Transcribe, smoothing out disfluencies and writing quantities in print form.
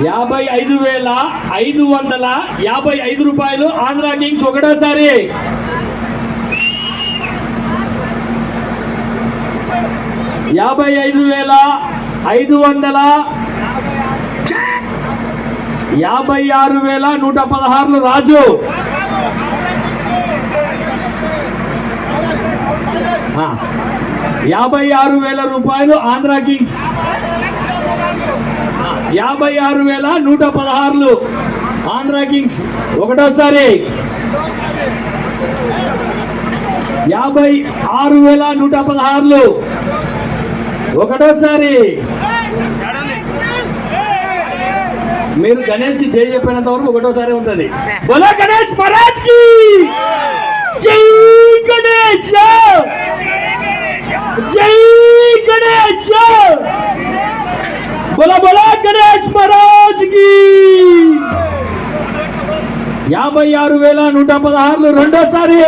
55,555 రూపాయలు ఆంధ్రా కింగ్స్ ఒకటోసారి. 55,556,116 రాజు. 56,000 రూపాయలు ఆంధ్రా కింగ్స్. 56,116 ఆంధ్రా కింగ్స్ ఒకటోసారి. 56,116 ఒకటోసారి. మీరు గణేష్ కి జై చెప్పినంత వరకు ఒకటోసారి ఉంటుంది. బోలో గణేష్ మహారాజ్ కి జై. గణేష్ జై. గణేష్ బోలో బోలో గణేష్ మహారాజ్ కి. 56,116 రెండోసారి.